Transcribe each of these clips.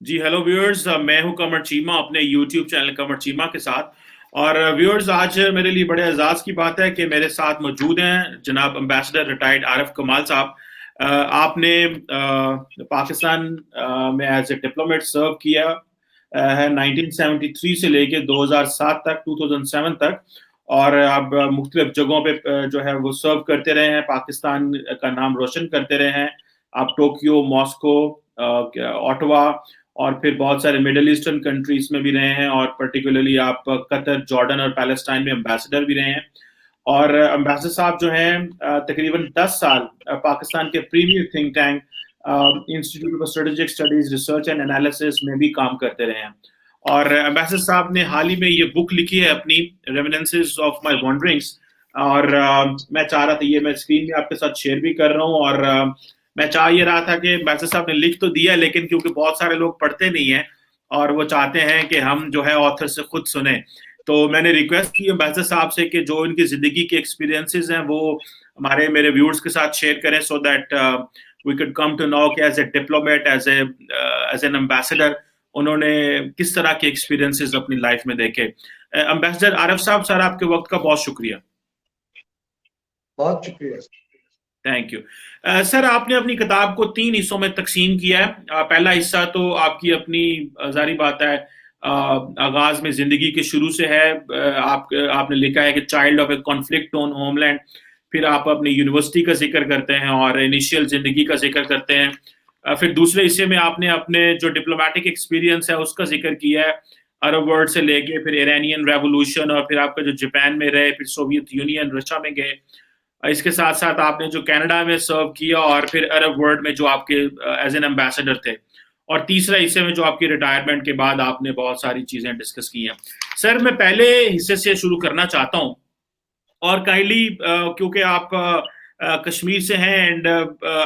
جی hello viewers, میں ہوں قمر چیمہ اپنے یوٹیوب چینل قمر چیمہ کے ساتھ. اور ویورز، آج میرے لیے بڑے اعزاز کی بات ہے کہ میرے ساتھ موجود ہیں جناب امبیسڈر ریٹائرڈ عارف کمال صاحب. آپ نے پاکستان میں ایز اے ڈپلومیٹ سرو کیا ہے 1973 سے لے کے 2007 تک 2007 تک. اور اب مختلف جگہوں پہ جو ہے وہ سرو کرتے رہے ہیں، پاکستان کا نام روشن کرتے رہے ہیں. آپ ٹوکیو، ماسکو، اوٹوا اور پھر بہت سارے مڈل ایسٹرن کنٹریز میں بھی رہے ہیں، اور پرٹیکولرلی آپ قطر، جارڈن اور پیلسٹائن میں امبیسڈر بھی رہے ہیں. اور امبیسڈر صاحب جو ہیں تقریباً 10 سال پاکستان کے premier think tank institute of strategic studies research and analysis میں بھی کام کرتے رہے ہیں. اور امبیسڈر صاحب نے حال ہی میں یہ بک لکھی ہے اپنی، ریمننسز آف مائی وانڈرنگس. اور میں چاہ رہا تھا یہ میں اسکرین پہ آپ کے ساتھ شیئر بھی کر رہا ہوں. اور میں چاہ یہ رہا تھا کہ امبیسڈر صاحب نے لکھ تو دیا لیکن کیونکہ بہت سارے لوگ پڑھتے نہیں ہیں اور وہ چاہتے ہیں کہ ہم جو ہے آتھر سے خود سنیں، تو میں نے ریکویسٹ کی امبیسڈر صاحب سے کہ جو ان کی زندگی کے ایکسپیرینسز ہیں وہ میرے ویورز کے ساتھ شیئر کریں، so that we could come to know کہ as a diplomat, as an ambassador انہوں نے کس طرح کے ایکسپیرینسز اپنی لائف میں دیکھے. امبیسڈر عارف صاحب، سر آپ کے وقت کا بہت شکریہ. بہت شکریہ. Thank you. سر، آپ نے اپنی کتاب کو 3 حصوں میں تقسیم کیا ہے. پہلا حصہ تو آپ کی اپنی ظاہری بات ہے آغاز میں زندگی کے شروع سے ہے. آپ نے لکھا ہے کہ child of a conflict torn homeland. پھر آپ اپنی یونیورسٹی کا ذکر کرتے ہیں اور انیشیل زندگی کا ذکر کرتے ہیں. پھر دوسرے حصے میں آپ نے اپنے جو ڈپلومیٹک ایکسپیرینس ہے اس کا ذکر کیا ہے، عرب ورلڈ سے لے کے پھر ایرانین ریولوشن، اور پھر آپ کا جو جاپان میں رہے، پھر سوویت یونین، رشیا میں گئے. اس کے ساتھ ساتھ آپ نے جو کینیڈا میں سرو کیا، اور پھر عرب ورلڈ میں جو آپ کے ایز این امبیسڈر تھے، اور تیسرے حصے میں جو آپ کی ریٹائرمنٹ کے بعد آپ نے بہت ساری چیزیں ڈسکس کی ہیں. سر، میں پہلے حصے سے شروع کرنا چاہتا ہوں، اور کائنڈلی کیونکہ آپ کشمیر سے ہیں اینڈ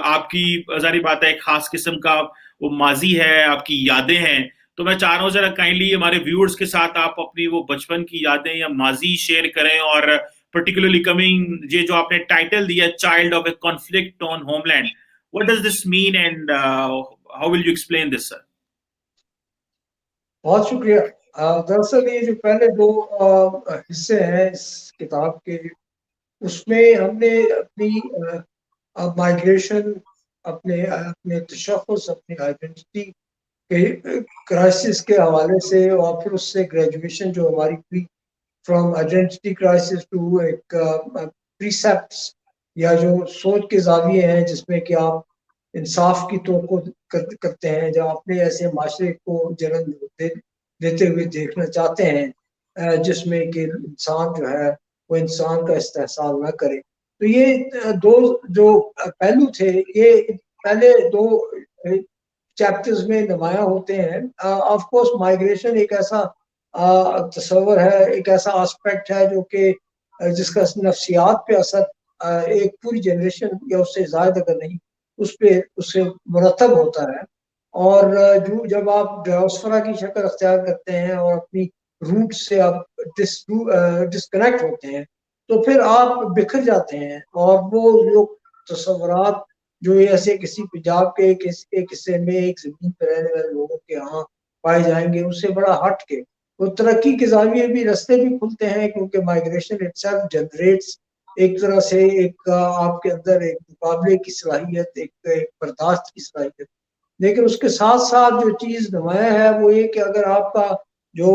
آپ کی ظاہری بات ہے ایک خاص قسم کا وہ ماضی ہے، آپ کی یادیں ہیں، تو میں چاہ رہا ہوں ذرا کائنڈلی ہمارے ویورز کے ساتھ آپ اپنی وہ بچپن کی یادیں یا ماضی شیئر کریں. اور particularly coming یہ جو آپ نے ٹائٹل دیا child of a conflict on homeland, what does this mean and how will you explain this, sir? بہت شکریہ. دراصل یہ جو پہلے 2 حصے ہیں اس کتاب کے، اس میں ہم نے اپنی مائگریشن، اپنے تشخص، اپنی آئیڈینٹی کے کرائسس کے حوالے سے، اور پھر اس سے گریجویشن جو ہماری ہوئی فرام آئیڈینٹی کرائسس ٹو ایک پریسیپٹس یا جو سوچ کے زاویے ہیں جس میں کہ آپ انصاف کی توقع کرتے ہیں، جب اپنے ایسے معاشرے کو جنم دیتے ہوئے دیکھنا چاہتے ہیں جس میں کہ انسان جو ہے وہ انسان کا استحصال نہ کرے. تو یہ 2 جو پہلو تھے، یہ پہلے 2 چیپٹرز میں نمایاں ہوتے ہیں. آف کورس مائگریشن ایک ایسا تصور ہے، ایک ایسا آسپیکٹ ہے جو کہ جس کا نفسیات پہ اثر ایک پوری جنریشن یا اس سے زائد اگر نہیں اس سے مرتب ہوتا ہے. اور جب آپ ڈائسپورا کی شکل اختیار کرتے ہیں اور اپنی روٹ سے آپ ڈسکنیکٹ ہوتے ہیں تو پھر آپ بکھر جاتے ہیں، اور وہ لوگ تصورات جو ایسے کسی پنجاب کے ایک حصے میں ایک زمین پہ رہنے والے لوگوں کے ہاں پائے جائیں گے، اس سے بڑا ہٹ کے وہ ترقی کے زاویے بھی رستے بھی کھلتے ہیں، کیونکہ مائگریشن اٹ سیلف جنریٹس ایک طرح سے ایک آپ کے اندر ایک مقابلے کی صلاحیت، ایک برداشت کی صلاحیت. لیکن اس کے ساتھ ساتھ جو چیز نمایاں ہے وہ یہ کہ اگر آپ کا جو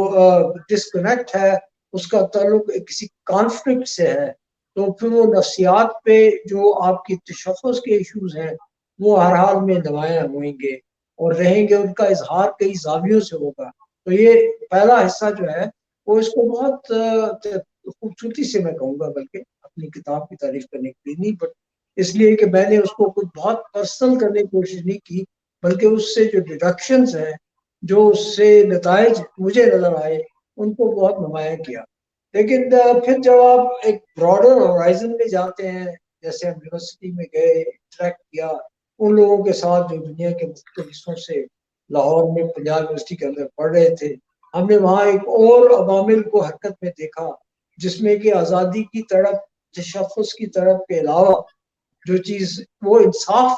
ڈسکنیکٹ ہے اس کا تعلق کسی کانفلکٹ سے ہے تو پھر وہ نفسیات پہ جو آپ کی تشخص کے ایشوز ہیں وہ ہر حال میں نمایاں ہوئیں گے اور رہیں گے، ان کا اظہار کئی زاویوں سے ہوگا. تو یہ پہلا حصہ جو ہے وہ اس کو بہت خوبصورتی سے میں کہوں گا، بلکہ اپنی کتاب کی تعریف کرنے کے لیے نہیں، بٹ اس لیے کہ میں نے اس کو کچھ بہت پرسنل کرنے کی کوشش نہیں کی، بلکہ اس سے جو ڈیڈکشنز ہیں، جو اس سے نتائج مجھے نظر آئے، ان کو بہت نمایاں کیا. لیکن پھر جب آپ ایک براڈر ہورائزن میں جاتے ہیں، جیسے ہم یونیورسٹی میں گئے، انٹریکٹ کیا ان لوگوں کے ساتھ جو دنیا کے مختلف حصوں سے لاہور میں پنجاب یونیورسٹی کے اندر پڑھ رہے تھے، ہم نے وہاں ایک اور عوامل کو حرکت میں دیکھا جس میں کہ آزادی کی طرف، تشخص کی طرف کے علاوہ جو چیز وہ انصاف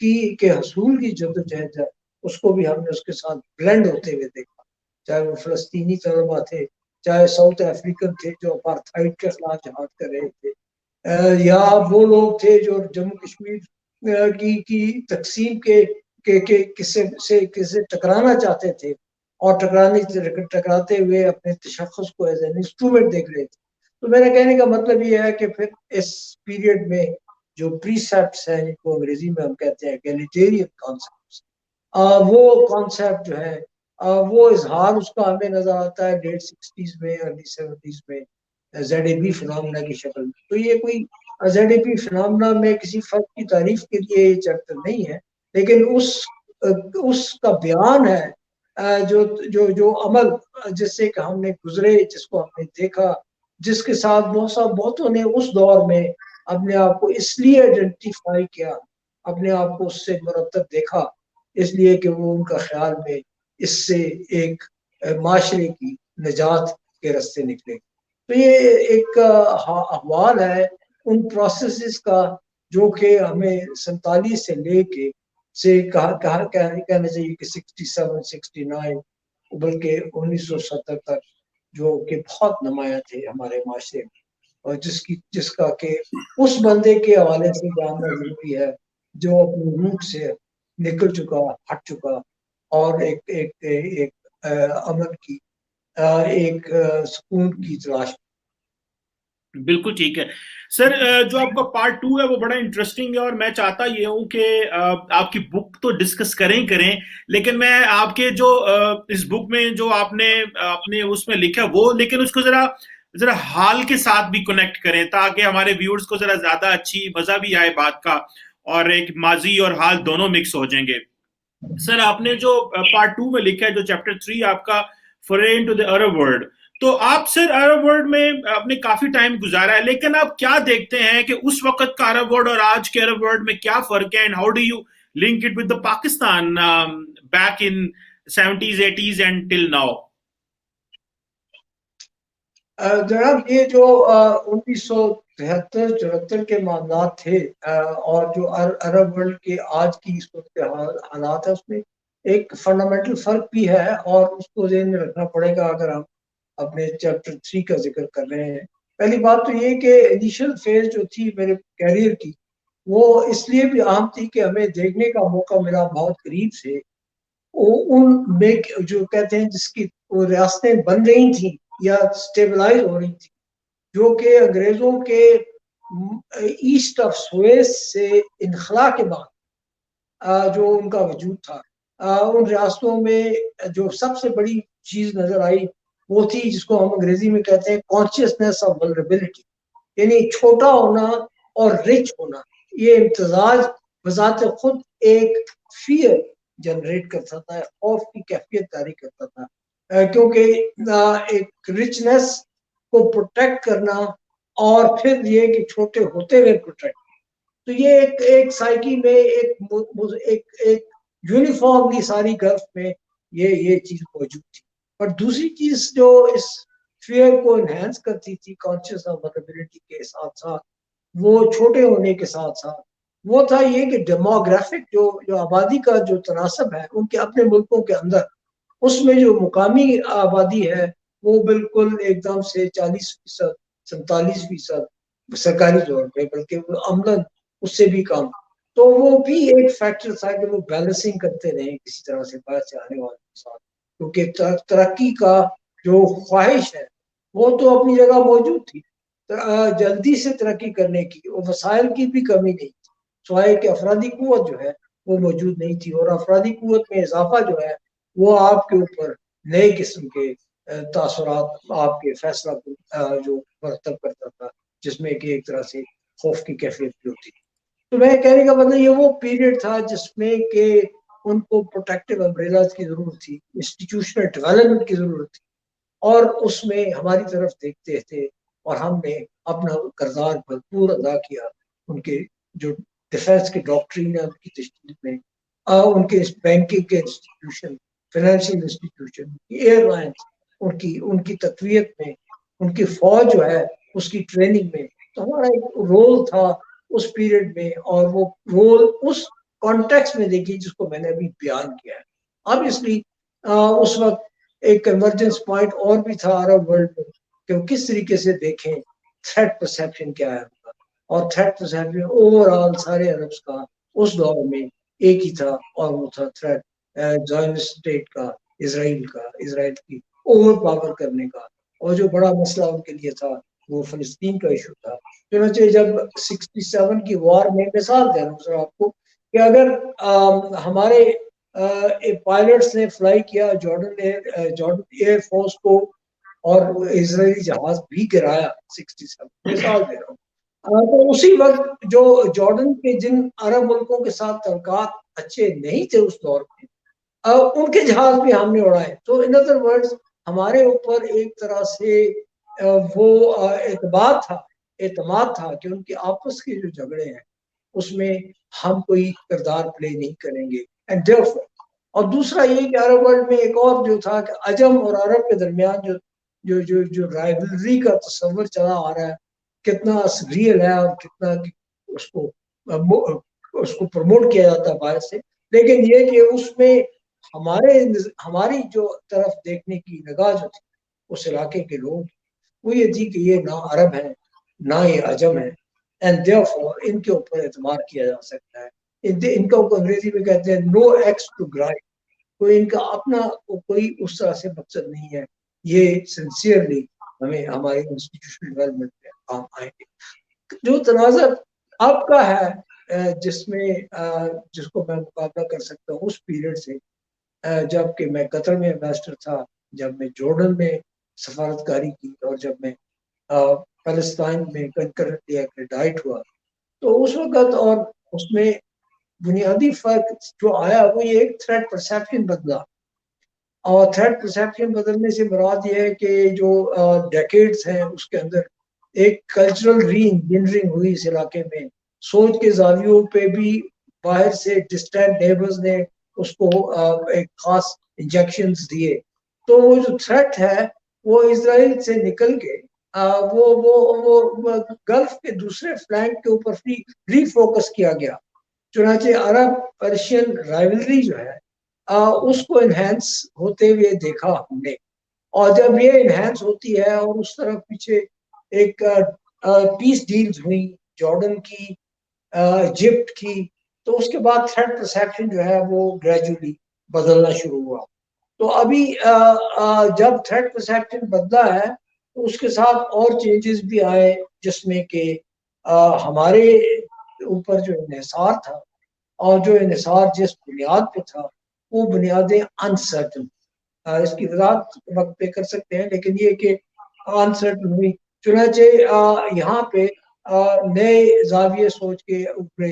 کے حصول کی جدوجہد ہے، اس کو بھی ہم نے اس کے ساتھ بلینڈ ہوتے ہوئے دیکھا، چاہے وہ فلسطینی طلبا تھے، چاہے ساؤتھ افریقن تھے جو اپارتھائڈ کے خلاف جہاد کر رہے تھے، یا وہ لوگ تھے جو جموں کشمیر کی تقسیم کے کسے ٹکرانا چاہتے تھے اور ٹکراتے ہوئے اپنے تشخص کو ایز این انسٹرومنٹ دیکھ رہے تھے. تو میرا کہنے کا مطلب یہ ہے کہ پھر اس پیریڈ میں جو پریسیپٹس ہیں جن کو انگریزی میں ہم کہتے ہیں ایگلیٹیرین کانسیپٹس، وہ کانسیپٹ جو ہے وہ اظہار اس کا ہمیں نظر آتا ہے لیٹ 60s میں ارلی 70s میں زیڈ اے بی فنامنا کی شکل میں. تو یہ کوئی زیڈ اے بی فنامنا میں کسی فرد کی تعریف کے لیے یہ چیپٹر نہیں ہے، لیکن اس کا بیان ہے جو عمل جس سے کہ ہم نے گزرے، جس کو ہم نے دیکھا، جس کے ساتھ بہتوں نے اس دور میں اپنے آپ کو اس لیے آئیڈینٹیفائی کیا، اپنے آپ کو اس سے مرتب دیکھا، اس لیے کہ وہ ان کا خیال میں اس سے ایک معاشرے کی نجات کے راستے نکلے. تو یہ ایک احوال ہے ان پروسیسز کا جو کہ ہمیں 47 سے لے کے کہنا چاہیے کہ 67 69 بلکہ 1970 تک جو کہ بہت نمایاں تھے ہمارے معاشرے میں، اور جس کا کہ اس بندے کے حوالے سے جاننا ضروری ہے جو اپنی روٹ سے نکل چکا، ہٹ چکا، اور ایک امن کی ایک سکون کی تلاش. بالکل ٹھیک ہے سر. جو آپ کا پارٹ 2 ہے وہ بڑا انٹرسٹنگ ہے، اور میں چاہتا یہ ہوں کہ آپ کی بک تو ڈسکس کریں، لیکن میں آپ کے جو اس بک میں جو آپ نے اپنے اس میں لکھا وہ، لیکن اس کو ذرا حال کے ساتھ بھی کنیکٹ کریں تاکہ ہمارے ویورز کو ذرا زیادہ اچھی مزہ بھی آئے بات کا، اور ایک ماضی اور حال دونوں مکس ہو جائیں گے. سر آپ نے جو پارٹ 2 میں لکھا ہے، جو چیپٹر 3 آپ کا فورے انٹو دی عرب ورلڈ، تو آپ سر عرب ورلڈ میں آپ نے کافی ٹائم گزارا ہے، لیکن آپ کیا دیکھتے ہیں کہ اس وقت کا عرب ورلڈ اور آج کے عرب ورلڈ میں کیا فرق ہے، and how do you link it with the Pakistan back in 70s 80s and till now? جناب یہ جو 1973-74 کے معاملات تھے اور جو عرب ورلڈ کے آج کی حالات ہے، اس میں ایک فنڈامنٹل فرق بھی ہے، اور اس کو ذہن میں رکھنا پڑے گا اگر ہم اپنے چیپٹر 3 کا ذکر کر رہے ہیں. پہلی بات تو یہ کہ انیشل فیز جو تھی میرے کیریئر کی، وہ اس لیے بھی اہم تھی کہ ہمیں دیکھنے کا موقع ملا بہت قریب سے ان میں جو کہتے ہیں جس کی ریاستیں بن رہی تھیں یا سٹیبلائز ہو رہی تھی، جو کہ انگریزوں کے ایسٹ آف سویس سے انخلا کے بعد جو ان کا وجود تھا، ان ریاستوں میں جو سب سے بڑی چیز نظر آئی وہ تھی جس کو ہم انگریزی میں کہتے ہیں کانشیسنیس آف ولنریبلٹی، یعنی چھوٹا ہونا اور رچ ہونا. یہ امتزاج بذات خود ایک فیئر جنریٹ کرتا تھا، خوف کی کیفیت جاری کرتا تھا، کیونکہ ایک رچنس کو پروٹیکٹ کرنا اور پھر یہ کہ چھوٹے ہوتے ہوئے پروٹیکٹ، تو یہ ایک سائیکی میں ایک یونیفارملی ساری گلف میں یہ چیز موجود تھی. اور دوسری چیز جو اس فیئر کو انہینس کرتی تھی کانشیس آف ولنریبلٹی کے ساتھ ساتھ، وہ چھوٹے ہونے کے ساتھ ساتھ، وہ تھا یہ کہ ڈیموگرافک جو آبادی کا جو تناسب ہے ان کے اپنے ملکوں کے اندر، اس میں جو مقامی آبادی ہے وہ بالکل ایک دم سے 40% 47% سرکاری طور پہ، بلکہ عملاً اس سے بھی کم. تو وہ بھی ایک فیکٹر تھا کہ وہ بیلنسنگ کرتے رہے کسی طرح سے باہر سے آنے والوں کے ساتھ، کیونکہ ترقی کا جو خواہش ہے وہ تو اپنی جگہ موجود تھی، جلدی سے ترقی کرنے کی اور وسائل کی بھی کمی نہیں تھی، سوائے کہ افرادی قوت جو ہے وہ موجود نہیں تھی، اور افرادی قوت میں اضافہ جو ہے وہ آپ کے اوپر نئے قسم کے تاثرات، آپ کے فیصلہ جو مرتب کرتا تھا، جس میں کہ ایک طرح سے خوف کی کیفیت بھی ہوتی. تو میں کہنے کا مطلب یہ وہ پیریڈ تھا جس میں کہ ان کو پروٹیکٹیو امبریلاز کی ضرورت تھی، انسٹیٹیوشنل ڈیولپمنٹ کی ضرورت تھی، اور اس میں ہماری طرف دیکھتے تھے، اور ہم نے اپنا کردار بھرپور ادا کیا ان کے جو ڈیفینس کے ڈاکٹرین ہے ان کی تشکیل میں، ان کے بینکنگ کے institution, financial institution, airlines, ان کی تقویت میں، ان کی فوج جو ہے اس کی ٹریننگ میں. تو ہمارا ایک رول تھا اس پیریڈ میں، اور وہ رول اس کانٹیکس میں دیکھیے جس کو میں نے ابھی بیان کیا ہے. obviously اس وقت ایک کنورجنس پوائنٹ اور بھی تھا عرب ورلڈ میں کہ وہ کس طریقے سے دیکھیں تھریٹ پرسیپشن کیا ہے ان کا، اور تھریٹ پرسیپشن اوور آل سارے عربس کا اس دور میں ایک ہی تھا، اور وہ تھا تھریٹ زائنسٹ اسٹیٹ کا، اسرائیل کی اوور پاور کرنے کا، اور جو بڑا مسئلہ ان کے لیے تھا وہ فلسطین کا ایشو تھا۔ چنانچہ جب 67 کی وار میں مثال دے رہا ہوں سر آپ کو کہ اگر ہمارے پائلٹس نے فلائی کیا جارڈن ایئر فورس کو اور اسرائیلی جہاز بھی گرایا 67، مثال دے رہا ہوں، تو اسی وقت جو جارڈن کے جن عرب ملکوں کے ساتھ تعلقات اچھے نہیں تھے اس دور میں، ان کے جہاز بھی ہم نے اڑائے۔ تو ان ادر ورڈز ہمارے اوپر ایک طرح سے وہ اعتماد تھا کہ ان کے آپس کے جو جھگڑے ہیں اس میں ہم کوئی کردار پلے نہیں کریں گے، اینڈ therefore اور دوسرا یہ کہ عرب ورلڈ میں ایک اور جو تھا کہ عجم اور عرب کے درمیان جو رائولری کا تصور چلا آ رہا ہے کتنا ریئل ہے اور کتنا اس کو پروموٹ کیا جاتا ہے باہر سے، لیکن یہ کہ اس میں ہماری جو طرف دیکھنے کی نگاہ جو تھی اس علاقے کے لوگ وہ یہ تھی کہ یہ نہ عرب ہیں نہ یہ عجم ہے، اینڈ therefore ان کے اوپر اعتماد کیا جا سکتا ہے۔ ان کو انگریزی میں کہتے ہیں نو ایکس ٹو گرائڈ، کوئی ان کا اپنا کوئی اس طرح سے مقصد نہیں ہے، یہ سنسیئرلی ہمیں ہمارے انسٹیٹیوشنل ڈیولپمنٹ میں کام آئیں گے۔ جو تناظر اب کا ہے جس کو میں مقابلہ کر سکتا ہوں اس پیریڈ سے، جب کہ میں قطر میں ایمبیسڈر تھا، جب میں جارڈن میں سفارتکاری کی، اور جب میں فلسطین میں کنکرنٹلی ایکریڈائٹ ہوا، تو اس وقت اور اس میں بنیادی فرق جو آیا وہ یہ ایک تھریٹ پرسیپشن بدلا، اور تھریٹ پرسیپشن بدلنے سے مراد یہ ہے کہ جو ڈیکیڈز ہیں اس کے اندر ایک کلچرل ری انجینئرنگ ہوئی اس علاقے میں، سوچ کے زاویوں پہ بھی باہر سے ڈسٹینٹ نیبرز نے اس کو ایک خاص انجیکشنز دیے، تو وہ جو تھریٹ ہے وہ اسرائیل سے نکل کے وہ گلف کے دوسرے فلینک کے اوپر ری فوکس کیا گیا۔ چنانچہ عرب پرشین رائولری جو ہے اس کو انہینس ہوتے ہوئے دیکھا ہم نے، اور جب یہ انہینس ہوتی ہے اور اس طرف پیچھے ایک پیس ڈیلز ہوئی جارڈن کی، ایجپٹ کی، تو اس کے بعد تھریٹ پرسیپشن جو ہے وہ گریجولی بدلنا شروع ہوا۔ تو ابھی جب تھریٹ پرسیپشن بدلا ہے تو اس کے ساتھ اور چینجز بھی آئے، جس میں کہ ہمارے اوپر جو انحصار تھا، اور جو انحصار جس بنیاد پہ تھا وہ بنیادیں انسرٹن، اس کی وضاحت وقت پہ کر سکتے ہیں، لیکن یہ کہ انسرٹن ہوئی، چنانچہ یہاں پہ نئے زاویے سوچ کے اوپرے،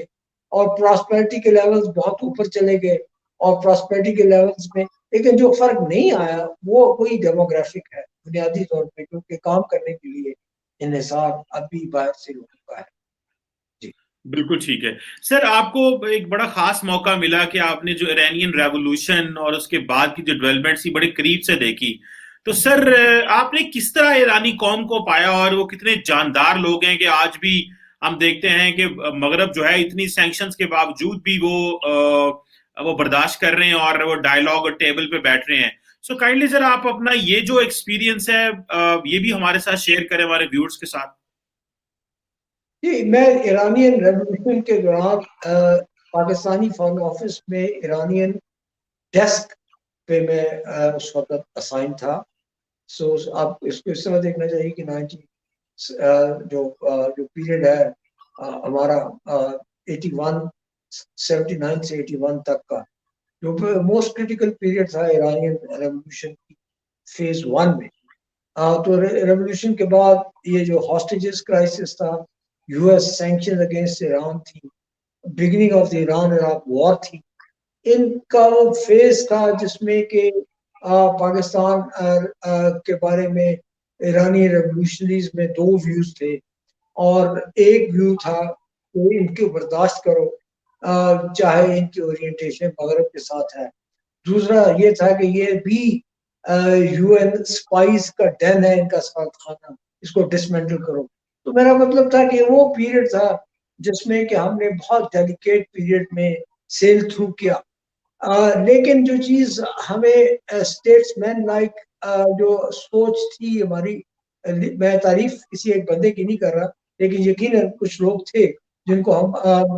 اور پراسپیرٹی کے لیولز بہت اوپر چلے گئے، اور پراسپیرٹی کے لیولز میں لیکن جو فرق نہیں آیا وہ کوئی ڈیموگرافک ہے بنیادی طور پہ، کیونکہ کام کرنے کے لیے انحصار ابھی باہر سے لوگوں کا ہے۔ جی بالکل ٹھیک ہے سر، آپ کو ایک بڑا خاص موقع ملا کہ آپ نے جو ایرانین ریولوشن اور اس کے بعد کی جو ڈیولپمنٹس بڑے قریب سے دیکھی، تو سر آپ نے کس طرح ایرانی قوم کو پایا، اور وہ کتنے جاندار لوگ ہیں کہ آج بھی ہم دیکھتے ہیں کہ مغرب جو ہے اتنی سینکشنز کے باوجود بھی وہ برداشت کر رہے ہیں اور وہ ڈائلاگ اور ٹیبل پہ بیٹھ رہے ہیں۔ سو کائنڈلی سر آپ اپنا یہ جو ایکسپیرینس ہے یہ بھی ہمارے ساتھ شیئر کریں ہمارے ویورز کے ساتھ۔ جی، میں ایرانین ریولوشن کے دوران پاکستانی فارن آفس میں ایرانین ڈیسک پہ میں اس وقت اسائن تھا۔ سو آپ اس کو اس طرح دیکھنا چاہیے کہ جو پیریڈ ہے ہمارا 79 سے 81 تک کا، جو موسٹ کریٹیکل پیریڈ تھا ایرانین ریولوشن کی فیز 1 میں، تو ریولوشن کے بعد یہ جو ہاسٹیجز کرائسس تھا، U S sanction against Iran تھی، beginning of the Iran Iraq war تھی، ان کا وہ فیز تھا جس میں کہ پاکستان کے بارے میں ایرانی ریولوشنریز میں دو ویوز تھے، اور ایک ویو تھا کہ ان کو برداشت کرو چاہے ان کی اورینٹیشن مغرب کے ساتھ ہے، دوسرا یہ تھا کہ یہ بھی یو این سپائز کا ڈین ہے ان کا سفارت خانہ، اس کو ڈسمینٹل کرو۔ تو میرا مطلب تھا کہ وہ پیریڈ تھا جس میں کہ ہم نے بہت ڈیلیکیٹ پیریڈ میں سیل تھرو کیا، لیکن جو چیز ہمیں اسٹیٹس مین لائک جو سوچ تھی ہماری، میں تعریف کسی ایک بندے کی نہیں کر رہا، لیکن یقیناً کچھ لوگ تھے جن کو ہم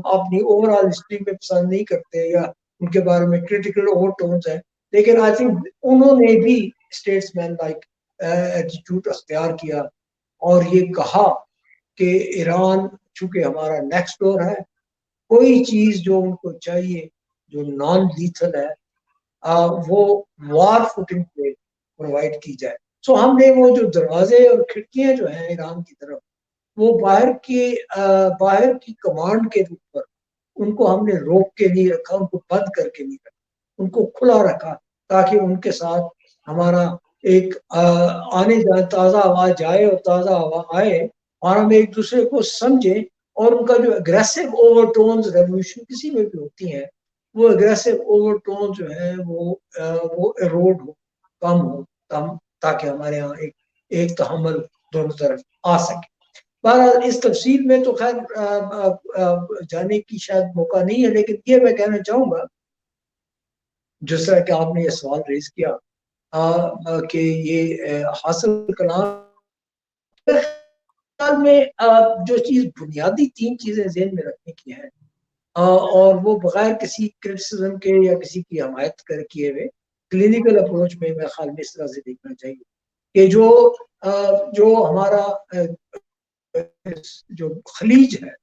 اپنی اوور آل ہسٹری میں پسند نہیں کرتے یا ان کے بارے میں کریٹیکل اوور ٹونز ہیں، لیکن آئی تھنک انہوں نے بھی اسٹیٹس مین لائک ایٹیٹیوڈ اختیار کیا اور یہ کہا کہ ایران چونکہ ہمارا نیکسٹ ڈور ہے، کوئی چیز جو ان کو چاہیے جو نان لیتھل ہے وہ وار فوٹنگ پہ پرووائڈ کی جائے. سو ہم نے وہ جو دروازے اور کھڑکیاں جو ہیں ایران کی طرف، وہ باہر کی کمانڈ کے اوپر ان کو ہم نے روک کے نہیں رکھا، ان کو بند کر کے نہیں رکھا، ان کو کھلا رکھا تاکہ ان کے ساتھ ہمارا ایک آنے جانے تازہ ہوا جائے اور تازہ ہوا آئے اور ہم ایک دوسرے کو سمجھیں. اور ان کا جو اگریسو اوور ٹونز ریولیوشن کسی میں بھی ہوتی ہیں، وہ اگریسو اوور ٹون جو ہے وہ ایروڈ ہو، کم ہو، تاکہ ہمارے یہاں ایک تحمل دونوں طرف آ سکے. بہرحال اس تفصیل میں تو خیر جانے کی شاید موقع نہیں ہے، لیکن یہ میں کہنا چاہوں گا جس طرح کہ آپ نے یہ سوال ریز کیا کہ یہ حاصل کلام میں جو چیز بنیادی تین چیزیں ذہن میں رکھنے کی ہیں اور وہ بغیر کسی کرٹیسزم کے یا کسی کی حمایت کیے ہوئے کلینکل اپروچ میں میرے خیال میں اس طرح سے دیکھنا چاہیے کہ جو ہمارا جو خلیج ہے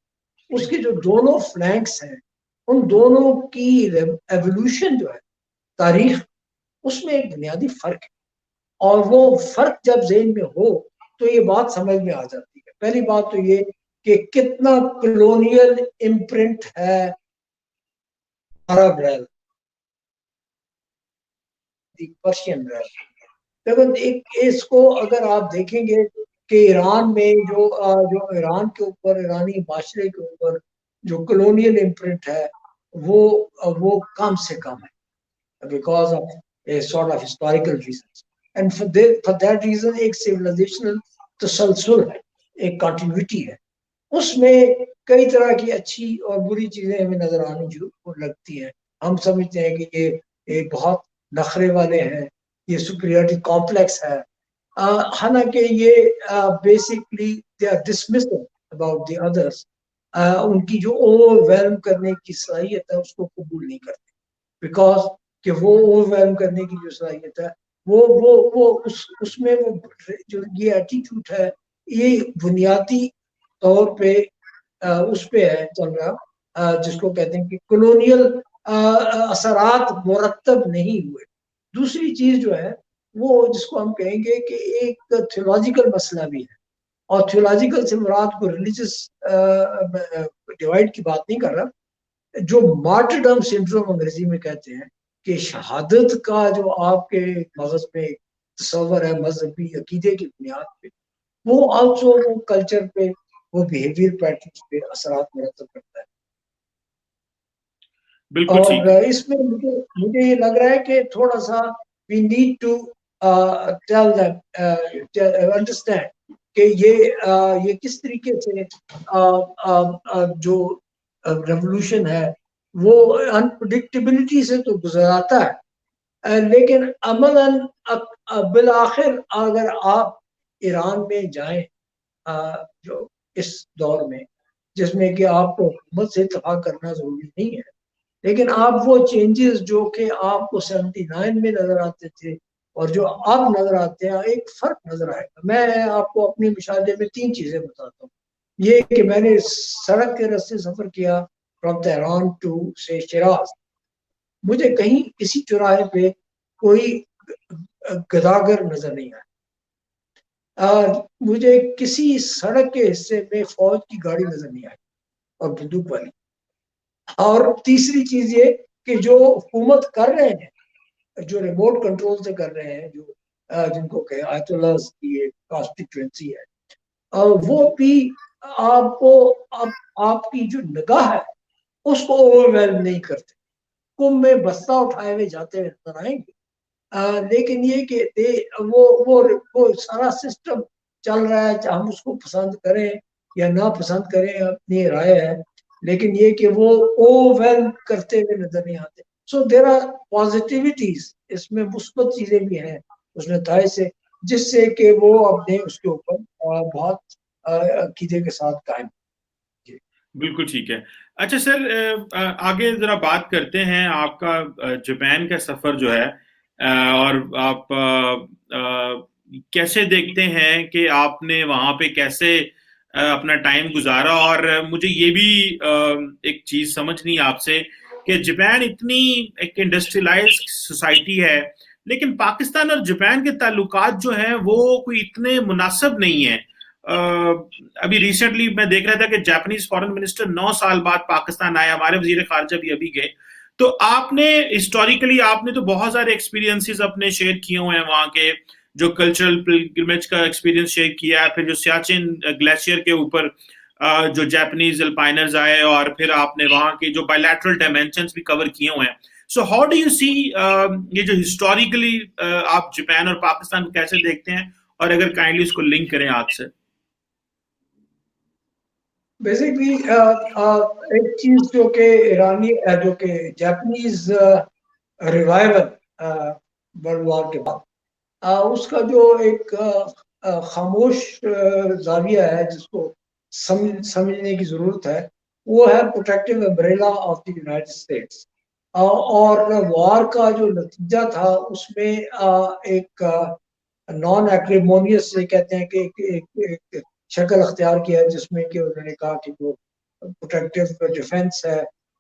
اس کے جو دونوں فلینکس ہیں، ان دونوں کی ایوولوشن جو ہے تاریخ، اس میں ایک بنیادی فرق ہے. اور وہ فرق جب ذہن میں ہو تو یہ بات سمجھ میں آ جاتی ہے. پہلی بات تو یہ کہ کتنا کلونیل امپرنٹ ہے عرب ریل، پرشین ریل. اس کو اگر آپ دیکھیں گے کہ ایران میں جو ایران کے اوپر، ایرانی معاشرے کے اوپر جو کلونیل امپرنٹ ہے وہ کم سے کم ہے because of a sort of historical reasons. And for that reason ایک سیولائزیشنل تسلسل ہے، ایک کنٹینیوٹی ہے. اس میں کئی طرح کی اچھی اور بری چیزیں ہمیں نظر آنی جو لگتی ہیں. ہم سمجھتے ہیں کہ یہ بہت نخرے والے ہیں، یہ سپریورٹی کمپلیکس ہے، حالانکہ یہ basically they are discussing about the others. ان کی جو اوور ویلم کرنے کی صلاحیت ہے اس کو قبول نہیں کرتے، بیکاز کہ وہ اوور ویلم کرنے کی جو صلاحیت ہے وہ اس میں وہ جو یہ ایٹیٹیوڈ ہے یہ بنیادی طور پہ اس پہ ہے چل رہا جس کو کہتے ہیں کہ کلونیل اثرات مرتب نہیں ہوئے. دوسری چیز جو ہے وہ جس کو ہم کہیں گے کہ ایک تھیولوجیکل مسئلہ بھی ہے، اور تھیولوجیکل سے مراد کو ریلیجس ڈیوائڈ کی بات نہیں کر رہا. جو مارٹرڈم سنڈروم انگریزی میں کہتے ہیں کہ شہادت کا جو آپ کے مغز میں تصور ہے مذہبی عقیدے کی بنیاد پہ، وہ آلسو وہ کلچر پہ، وہ بیہیویئر پیٹرنز پہ اثرات مرتب کرتا ہے. بالکل اور ٹھیک ہے. اس میں مجھے یہ لگ رہا ہے کہ تھوڑا سا we need to tell them understand کہ یہ کس طریقے سے جو ریولوشن ہے وہ انپریڈکٹیبلٹی سے تو گزراتا ہے، لیکن عملاً بالآخر اگر آپ ایران میں جائیں جو اس دور میں جس میں کہ آپ کو حکومت سے اتفاق کرنا ضروری نہیں ہے، لیکن آپ وہ چینجز جو کہ آپ کو 79 میں نظر آتے تھے اور جو اب نظر آتے ہیں، ایک فرق نظر آئے گا. میں آپ کو اپنے مشاہدے میں تین چیزیں بتاتا ہوں. یہ کہ میں نے سڑک کے راستے سفر کیا فرام تہران ٹو سے شیراز، مجھے کہیں کسی چوراہے پہ کوئی گداگر نظر نہیں آیا، مجھے کسی سڑک کے حصے میں فوج کی گاڑی نظر نہیں آئی اور بندوق والی. اور تیسری چیز یہ کہ جو حکومت کر رہے ہیں، جو ریموٹ کنٹرول سے کر رہے ہیں، جو جن کو کہ آیت اللہ کی کانسٹیٹوئنسی ہے، وہ بھی آپ کو آپ کی جو نگاہ ہے اس کو اوور ویلم نہیں کرتے. کم میں بستہ اٹھائے ہوئے جاتے ہوئے نظر آئیں گے، لیکن یہ کہ وہ سارا سسٹم چل رہا ہے، چاہے ہم اس کو پسند کریں یا نہ پسند کریں، اپنی رائے ہے، لیکن یہ کہ وہ اوور ویلم کرتے ہوئے نظر نہیں آتے. سو دیر آر پازیٹیوٹیز، اس میں مثبت چیزیں بھی ہیں اس نتائج سے، جس سے کہ وہ اپنے اس کے اوپر بہت عقیدے کے ساتھ قائم. بالکل ٹھیک ہے. اچھا سر، آگے ذرا بات کرتے ہیں آپ کا جاپان کا سفر جو ہے، اور آپ کیسے دیکھتے ہیں کہ آپ نے وہاں پہ کیسے اپنا ٹائم گزارا. اور مجھے یہ بھی ایک چیز سمجھنی آپ سے کہ جاپان اتنی ایک انڈسٹریلائز سوسائٹی ہے، لیکن پاکستان اور جاپان کے تعلقات جو ہیں وہ کوئی اتنے مناسب نہیں ہیں. ابھی ریسنٹلی میں دیکھ رہا تھا کہ جاپانیز فارن منسٹر 9 سال بعد پاکستان آئے، ہمارے وزیر خارجہ بھی ابھی گئے. تو آپ نے ہسٹوریکلی آپ نے تو بہت سارے ایکسپیرینسز اپنے شیئر کیے ہوئے ہیں، وہاں کے جو کلچرل پلگرمیج کا ایکسپیرینس شیئر کیا ہے، پھر جو سیاچن گلیشیئر کے اوپر جو جاپانیز الپائنرز آئے، اور پھر آپ نے وہاں کے جو بائیلیٹرل ڈائمینشنز بھی کور کیے ہوئے ہیں. سو ہاؤ ڈو یو سی یہ جو ہسٹوریکلی آپ جاپان اور پاکستان کو کیسے دیکھتے ہیں، اور اگر کائنڈلی اس کو لنک کریں آج سے. بیسکلی ایک چیز جو کہ ایرانی جو کہ جاپنیز ریوائول ورلڈ وار کے بعد، اس کا جو ایک خاموش زاویہ ہے جس کو سمجھنے کی ضرورت ہے، وہ ہے protective umbrella of the United States. اور وار کا جو نتیجہ تھا اس میں ایک نان ایکریمونیس سے کہتے ہیں کہ ایک شکل اختیار کیا ہے، جس میں کہ انہوں نے کہا کہ جو پروٹیکٹیو ڈیفenس ہے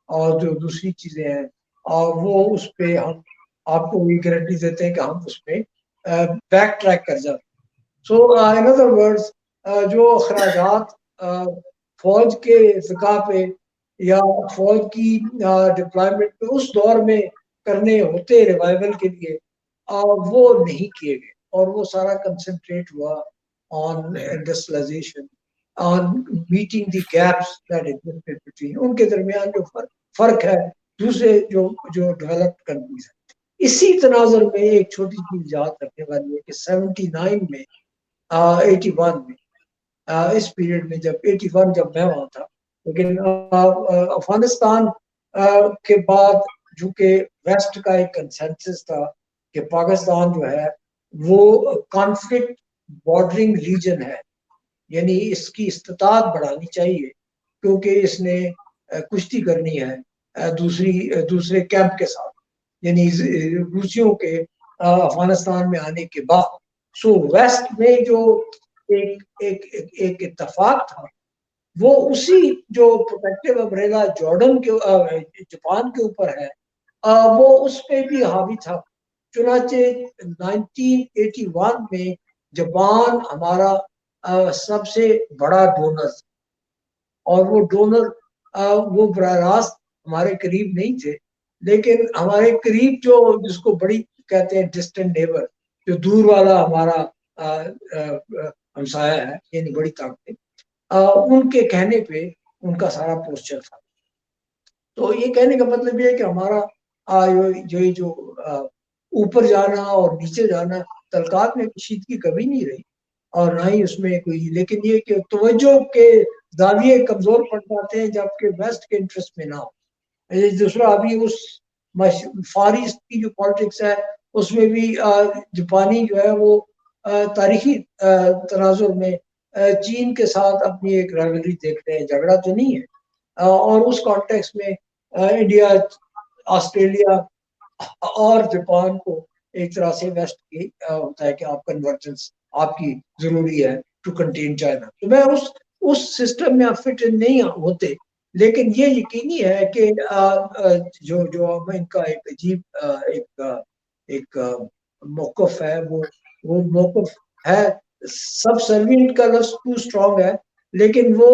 اور جو دوسری چیزیں ہیں، اور وہ اس پہ ہم آپ کو بھی گارنٹی دیتے ہیں کہ ہم اس پہ بیک ٹریک کر جاتے. سو ان ادر ورڈز جو اخراجات فوج کے ارتقاء پہ یا فوج کی ڈپلائمنٹ پہ اس دور میں کرنے ہوتے ریوائول کے لیے، وہ نہیں کیے گئے، اور وہ سارا کنسنٹریٹ ہوا on industrialisation, on meeting the gaps that existed between, ان کے درمیان جو فرق ہے دوسرے جو ڈیولپڈ کنٹریز ہیں. اسی تناظر میں ایک چھوٹی چیز یاد رکھنے والی ہے کہ 79 میں 81 میں اس پیریڈ میں جب 81 جب میں وہاں تھا، لیکن افغانستان کے بعد چونکہ ویسٹ کا ایک کنسنسس تھا کہ پاکستان جو ہے وہ کانفلکٹ بارڈرنگ ریجن ہے، یعنی اس کی استطاعت بڑھانی چاہیے کیونکہ اس نے کشتی کرنی ہے دوسرے کیمپ کے ساتھ، یعنی روسیوں کے افغانستان میں آنے کے بعد. سو ویسٹ میں جو ایک اتفاق تھا وہ اسی جو پروٹیکٹیو امبریلا جارڈن کے جاپان کے اوپر ہے، وہ اس پہ بھی حاوی تھا. چنانچہ 1981 میں جاپان ہمارا سب سے بڑا ڈونر، اور وہ ڈونر وہ براہ راست ہمارے قریب نہیں تھے، لیکن ہمارے قریب جو جس کو بڑی کہتے ہیں ڈسٹنٹ نیبر، جو دور والا ہمارا ہمسایہ ہے، یعنی بڑی طاقتیں، ان کے کہنے پہ ان کا سارا پوسچر تھا. تو یہ کہنے کا مطلب یہ ہے کہ ہمارا جو اوپر جانا اور نیچے جانا، تعلقات میں کشیدگی کبھی نہیں رہی، اور نہ ہی اس میں کوئی، لیکن یہ کہ توجہ کے زاویے کمزور پڑ جاتے ہیں جبکہ ویسٹ کے انٹرسٹ میں نہ ہو. دوسرا ابھی اس فار ایسٹ کی جو پالیٹکس ہے اس میں بھی جاپانی جو ہے وہ تاریخی تناظر میں چین کے ساتھ اپنی ایک رائولری دیکھتے ہیں، جھگڑا تو نہیں ہے، اور اس کانٹیکس میں انڈیا، آسٹریلیا اور جاپان کو ایک طرح سے ویسٹ کی ہوتا ہے کہ آپ کنورجنس آپ کی ضروری ہے ٹو کنٹین چائنا. تو میں اس سسٹم میں آپ فٹ نہیں ہوتے، لیکن یہ یقینی ہے کہ جو ان کا ایک عجیب ایک موقف ہے، وہ موقف ہے سب سروینٹ کا لفظ ٹو اسٹرانگ ہے، لیکن وہ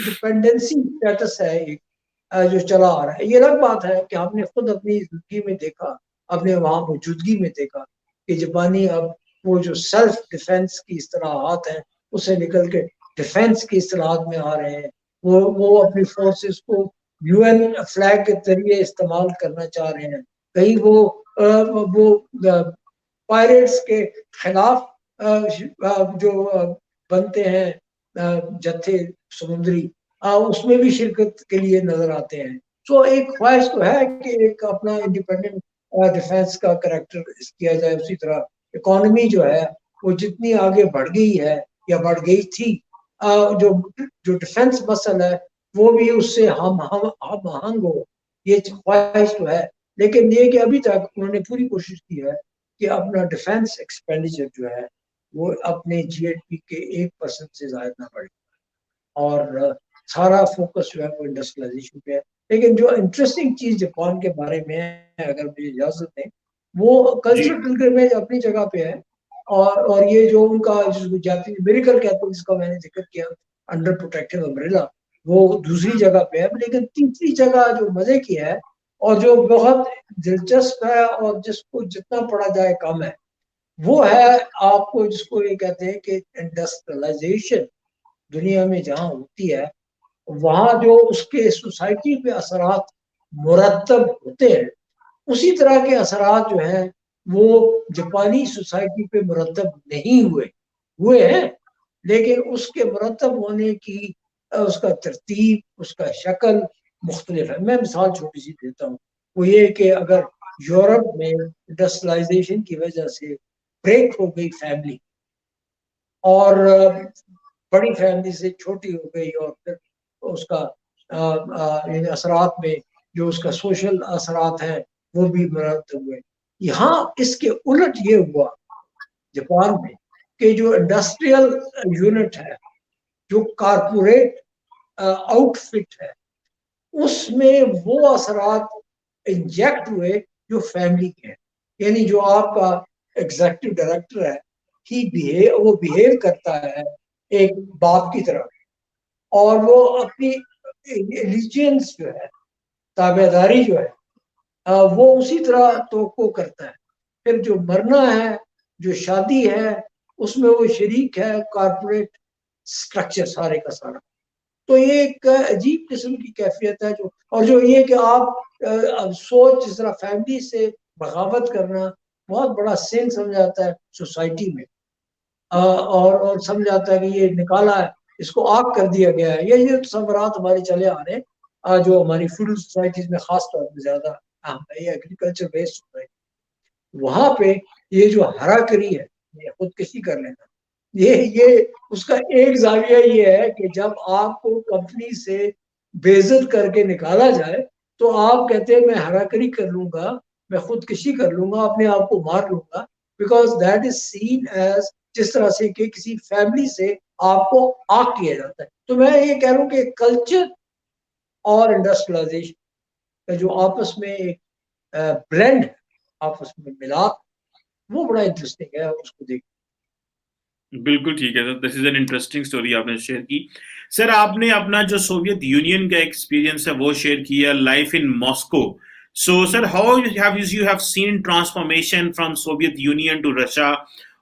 ڈپینڈنسی اسٹیٹس ہے ایک جو چلا آ رہا ہے. یہ الگ بات ہے کہ ہم نے خود اپنی زندگی میں دیکھا، اپنے وہاں موجودگی میں دیکھا کہ جاپانی اب وہ جو سیلف ڈیفenس کی اصطلاحات ہیں اسے نکل کے ڈیفenس کی اصطلاحات میں آ رہے ہیں. وہ اپنی فورسز کو UN فلیگ کے ذریعے استعمال کرنا چاہ رہے ہیں. کہیں وہ پائریٹس کے خلاف جو بنتے ہیں جتھے سمندری، اس میں بھی شرکت کے لیے نظر آتے ہیں. سو ایک خواہش تو ہے کہ ایک اپنا انڈیپینڈنٹ ڈیفینس کا کریکٹر کیا جائے. اسی طرح اکانومی جو ہے وہ جتنی آگے بڑھ گئی ہے یا بڑھ گئی تھی, جو ڈیفینس مسئلہ ہے وہ بھی اس سے ہم آہنگ ہو, یہ خواہش تو ہے. لیکن یہ کہ ابھی تک انہوں نے پوری کوشش کی ہے کہ اپنا ڈیفینس ایکسپینڈیچر جو ہے وہ اپنے جی ایچ پی کے 1% سے زائد نہ بڑھے, اور سارا فوکس جو ہے وہ انڈسٹریلائزیشن پہ ہے. لیکن جو انٹرسٹنگ چیز جاپان کے بارے میں ہے, اگر مجھے اجازت دیں, وہ جی کلچرل پلگرمیج اپنی جگہ پہ ہے, اور یہ جو ان کا جس کو جاپانی میریکل کہتے ہیں, جس کا میں نے ذکر کیا انڈر پروٹیکٹیو امبریلا, وہ دوسری جگہ پہ ہے. لیکن تیسری جگہ جو مزے کی ہے اور جو بہت دلچسپ ہے اور جس کو جتنا پڑھا جائے کم ہے, وہ ہے آپ کو جس کو یہ کہتے ہیں کہ انڈسٹریلائزیشن دنیا میں جہاں ہوتی ہے وہاں جو اس کے سوسائٹی پہ اثرات مرتب ہوتے ہیں, اسی طرح کے اثرات جو ہیں وہ جاپانی سوسائٹی پہ مرتب نہیں ہوئے ہیں, لیکن اس کے مرتب ہونے کی اس کا ترتیب, اس کا شکل مختلف ہے. میں مثال چھوٹی سی دیتا ہوں, وہ یہ کہ اگر یورپ میں انڈسٹریلائزیشن کی وجہ سے بریک ہو گئی فیملی, اور بڑی فیملی سے چھوٹی ہو گئی, اور پھر اس کا اثرات میں جو اس کا سوشل اثرات ہیں وہ بھی مرتب ہوئے. یہاں اس کے الٹ یہ ہوا جاپان میں کہ جو انڈسٹریل یونٹ ہے, جو کارپوریٹ آؤٹ فٹ ہے, اس میں وہ اثرات انجیکٹ ہوئے جو فیملی کے ہیں. یعنی جو آپ کا ایگزیکٹو ڈائریکٹر ہے, وہ بہیو کرتا ہے ایک باپ کی طرح, اور وہ اپنی ایلیجنس جو ہے, تابع داری جو ہے وہ اسی طرح توقع کرتا ہے. پھر جو مرنا ہے, جو شادی ہے, اس میں وہ شریک ہے کارپوریٹ سٹرکچر سارے کا سارا. تو یہ ایک عجیب قسم کی کیفیت ہے. اور جو یہ کہ آپ سوچ جس طرح فیملی سے بغاوت کرنا بہت بڑا سین سمجھاتا ہے سوسائٹی میں, اور سمجھاتا ہے کہ یہ نکالا ہے, اس کو آگ کر دیا گیا ہے. یہ تصورات ہمارے چلے آ رہے ہیں جو ہماری فیوڈل سوسائٹیز میں خاص طور پہ زیادہ اہم ہے, یہ ایگریکلچر بیسڈ سوسائٹی. وہاں پہ یہ جو ہرا کری ہے, یہ خودکشی کر لینا, یہ اس کا ایک زاویہ یہ ہے کہ جب آپ کو کمپنی سے بےعزت کر کے نکالا جائے تو آپ کہتے ہیں میں ہرا کری کر لوں گا, میں خودکشی کر لوں گا, اپنے آپ کو مار لوں گا, because that is seen as جس طرح سے کہ کسی فیملی سے آپ کو آگ کیا جاتا ہے. تو میں یہ کہہ رہا ہوں کہ کلچر اور انڈسٹریلائزیشن کا جو آپس میں ایک بلینڈ, آپس میں ملاپ, وہ بڑا انٹرسٹنگ ہے, اور اس کو دیکھ. بالکل ٹھیک ہے سر, دس از این انٹرسٹنگ اسٹوری آپ نے شیئر کی. سر آپ نے اپنا جو سوویت یونین کا ایکسپیرینس ہے وہ شیئر کیا, life in Moscow. So sir how you have seen transformation from Soviet Union to Russia,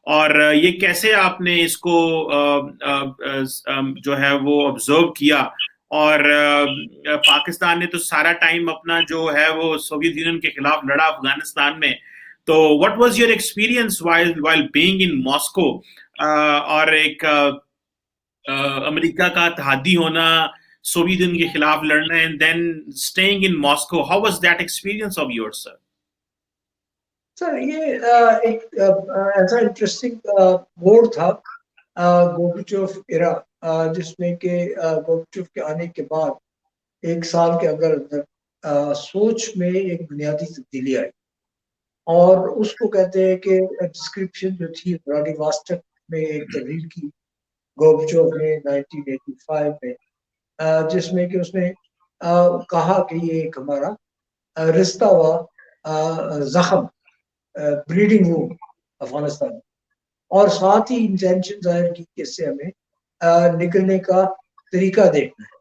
اور یہ کیسے آپ نے اس کو جو ہے وہ آبزرو کیا, اور پاکستان نے تو سارا ٹائم اپنا جو ہے وہ سوویت یونین کے خلاف لڑا افغانستان میں. تو what was your experience while being in Moscow, اور ایک امریکہ کا تحادی ہونا, سوویت یونین کے خلاف لڑنا, and then staying in Moscow, how was that experience of yours, sir? سر یہ ایک ایسا انٹرسٹنگ موڈ تھا گورباچوف ایرا, جس میں کہ گورباچوف کے آنے کے بعد 1 سال کے اندر سوچ میں ایک بنیادی تبدیلی آئی, اور اس کو کہتے ہیں کہ ڈسکرپشن جو تھی ولاڈیواسٹک میں ایک تحریر کی گورباچوف نے 1985 میں, جس میں کہ اس نے کہا کہ یہ ایک ہمارا رشتہ ہوا زخم, بلیڈنگ ووم افغانستان میں, اور ساتھ ہی انٹینشن ظاہر کی کہ اس سے ہمیں نکلنے کا طریقہ دیکھنا ہے,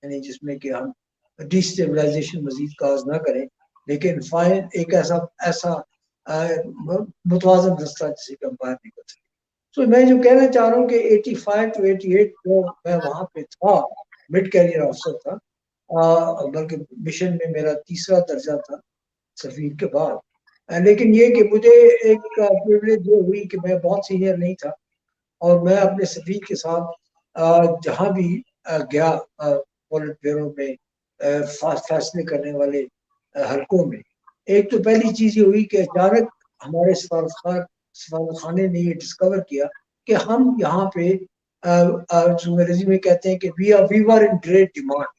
یعنی جس میں کہ ہم ڈیسٹیبلائزیشن مزید کاز نہ کریں, لیکن ایک ایسا متوازن رستہ جسے کہ ہم باہر نکل سکیں. تو میں جو کہنا چاہ رہا ہوں کہ 85 to 88 جو میں وہاں پہ تھا, مڈ کیریئر آفیسر تھا, بلکہ مشن میں میرا 3را درجہ تھا سفیر کے بعد. لیکن یہ کہ مجھے ایک پریویلیج یہ ہوئی کہ میں بہت سینئر نہیں تھا, اور میں اپنے سفیر کے ساتھ جہاں بھی گیا پولٹ بیورو میں فیصلے کرنے والے حلقوں میں. ایک تو پہلی چیز یہ ہوئی کہ اچانک ہمارے سفارتخانے نے یہ ڈسکور کیا کہ ہم یہاں پہ انگریزی میں کہتے ہیں کہ we are in great demand.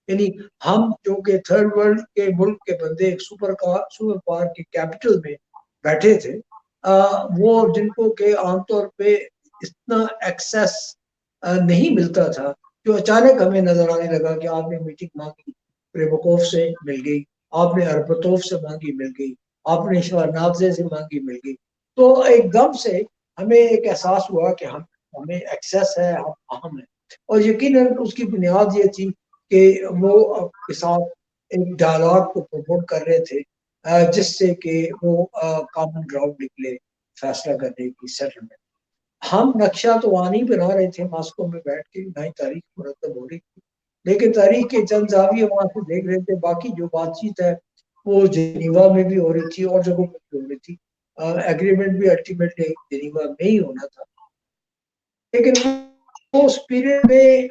یعنی ہم جو کہ تھرڈ ورلڈ کے ملک کے بندے ایک سپر پاور کے کیپٹل میں بیٹھے تھے, وہ جن کو کہ عام طور پہ اتنا ایکسیس نہیں ملتا تھا, جو اچانک ہمیں نظر آنے لگا کہ آپ نے میٹنگ مانگی پریبکوف سے مل گئی, آپ نے اربتوف سے مانگی مل گئی, آپ نے شوارنادزے سے مانگی مل گئی. تو ایک دم سے ہمیں ایک احساس ہوا کہ ہمیں ایکسیس ہے, ہم اہم ہیں. اور یقیناً اس کی بنیاد یہ تھی کہ وہ کے ساتھ ایک ڈائلاگ کو پروموٹ کر رہے تھے, جس سے کہ وہ کامن گراؤنڈ نکلے فیصلہ کرنے کی, سیٹلمنٹ. ہم نقشہ تو وہاں نہیں بنا رہے تھے ماسکو میں بیٹھ کے, نہ ہی تاریخ مرتب ہو رہی تھی, لیکن تاریخ کے چند زاویے وہاں سے دیکھ رہے تھے. باقی جو بات چیت ہے وہ جنیوا میں بھی ہو رہی تھی اور جگہوں میں بھی ہو رہی تھی. ایگریمنٹ بھی الٹیمیٹلی جنیوا میں ہی ہونا تھا. لیکن اس پیریڈ میں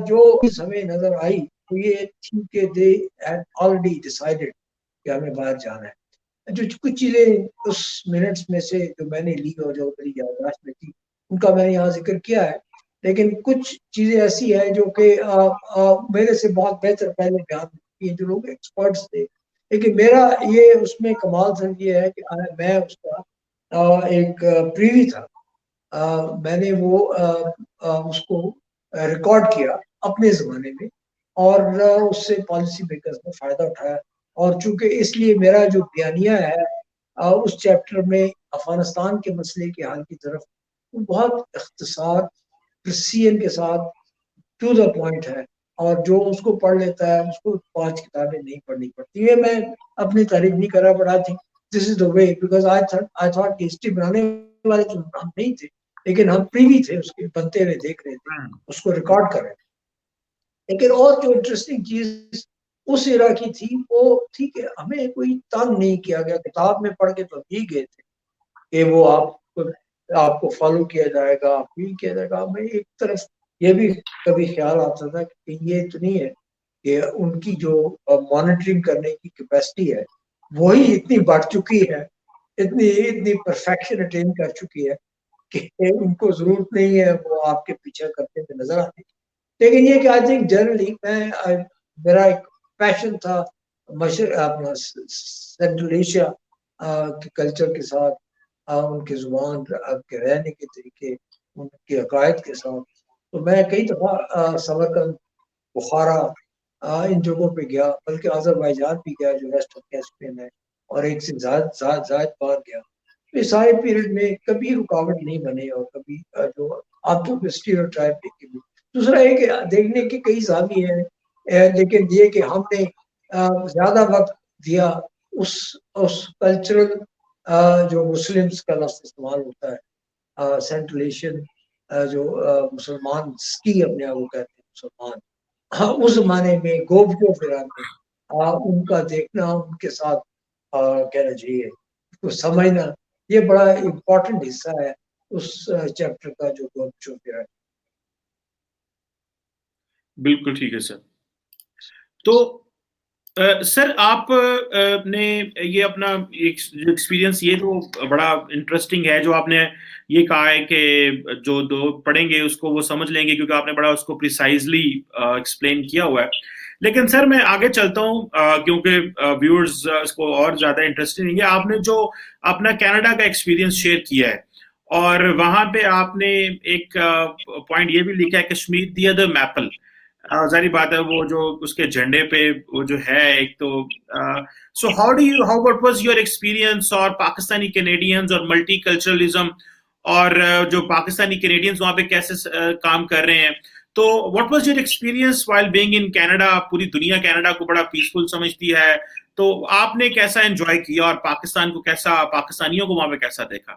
جو ہمیں نظر آئی وہ یہ تھی کہ دے ہیڈ آلریڈی ڈیسائیڈڈ کہ ہمیں باہر جانا ہے. جو کچھ چیزیں اس منٹس میں سے جو میں نے لی اور جو میری یادداشت میں تھی ان کا میں نے یہاں ذکر کیا ہے, لیکن کچھ چیزیں ایسی ہیں جو کہ میرے سے بہت بہتر پہلے بیان کیے جو لوگ ایکسپرٹس تھے. لیکن میرا یہ اس میں کمال سر یہ ہے کہ میں اس کا ایک پریوی تھا. میں نے وہ اس کو ریکارڈ کیا اپنے زمانے میں اور اس سے پالیسی میکرز نے فائدہ اٹھایا. اور چونکہ اس لیے میرا جو بیانیہ ہے اس چیپٹر میں افغانستان کے مسئلے کے حل کی طرف بہت اختصار پرسین کے ساتھ ٹو دا پوائنٹ ہے, اور جو اس کو پڑھ لیتا ہے اس کو 5 کتابیں نہیں پڑھنی پڑتی. یہ میں اپنی تعریف نہیں کر رہا, پڑھا تھی دس از دا وے, بیکاز آئی تھاٹ کہ ہسٹری بنانے والے تو ہم نہیں تھے, لیکن ہم پریوی تھے, اس کے بنتے ہوئے دیکھ رہے تھے, اس کو ریکارڈ کر رہے تھے. لیکن اور جو انٹرسٹنگ چیز اس ایرا کی تھی وہ تھی کہ ہمیں کوئی تنگ نہیں کیا گیا. کتاب میں پڑھ کے تو ہی گئے تھے کہ وہ آپ کو فالو کیا جائے گا, آپ بھی کیا جائے گا. میں ایک طرف یہ بھی کبھی خیال آتا تھا کہ یہ تو نہیں ہے کہ ان کی جو مانیٹرنگ کرنے کی کیپیسٹی ہے وہی اتنی بڑھ چکی ہے, اتنی پرفیکشن اٹین کر چکی ہے کہ ان کو ضرورت نہیں ہے وہ آپ کے پیچھے کرتے ہوئے نظر آتے. لیکن یہ کہ آئی تھنک جنرلی میرا ایک پیشن تھا اپنا سینٹرل ایشیا کے کلچر کے ساتھ, ان کے زبان کے رہنے کے طریقے, ان کے عقائد کے ساتھ. تو میں کئی دفعہ سمرقند, بخارا ان جگہوں پہ گیا, بلکہ آذربائیجان بھی گیا جو ویسٹ آف کیسپین ہے, اور ایک سے زائد بار گیا. اس سارے پیریڈ میں کبھی رکاوٹ نہیں بنے, اور کبھی جو آپ تو اسٹیریوٹائپ دیکھیں بھی. دوسرا یہ کہ دیکھنے کے کئی زاویے ہیں, لیکن یہ کہ ہم نے زیادہ وقت دیا اس کلچرل جو مسلمس کا لفظ استعمال ہوتا ہے, سینٹرل ایشین جو مسلمان سکی اپنے آپ کو کہتے ہیں مسلمان, اس زمانے میں گوبکو فران میں ان کا دیکھنا, ان کے ساتھ کہنا چاہیے اس کو سمجھنا, یہ بڑا امپورٹنٹ حصہ ہے اس چیپٹر کا جو گوبکو فران. بالکل ٹھیک ہے سر. تو سر آپ نے یہ اپنا جو ایکسپیرینس, یہ تو بڑا انٹرسٹنگ ہے جو آپ نے یہ کہا ہے کہ جو دو پڑھیں گے اس کو وہ سمجھ لیں گے, کیونکہ آپ نے بڑا اس کو پریسائزلی ایکسپلین کیا ہوا ہے. لیکن سر میں آگے چلتا ہوں کیونکہ ویورز اس کو اور زیادہ انٹرسٹنگ ہیں. آپ نے جو اپنا کینیڈا کا ایکسپیرینس شیئر کیا ہے, اور وہاں پہ آپ نے ایک پوائنٹ یہ بھی لکھا ہے کشمیر دی ادر میپل. ظاہری بات ہے وہ جو اس کے جھنڈے پہ وہ جو ہے ایک تو, so how what was your experience, اور پاکستانی کینیڈینز اور ملٹی کلچرلزم, اور جو پاکستانی کینیڈینز وہاں پہ کیسے کام کر رہے ہیں. تو what was your experience while being in Canada? پوری دنیا کینیڈا کو بڑا پیسفل سمجھتی ہے, تو آپ نے کیسا انجوائے کیا, اور پاکستان کو کیسا, پاکستانیوں کو وہاں پہ کیسا دیکھا؟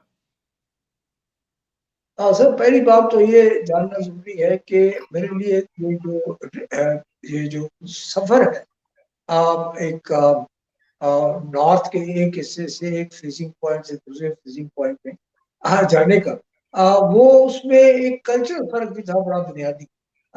سر پہلی بات تو یہ جاننا ضروری ہے کہ میرے لیے یہ جو سفر ہے ایک نارتھ کے ایک حصے سے ایک فریزنگ پوائنٹ سے دوسرے فریزنگ پوائنٹ میں جانے کا, وہ اس میں ایک کلچرل فرق بھی تھا بڑا بنیادی.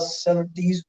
70s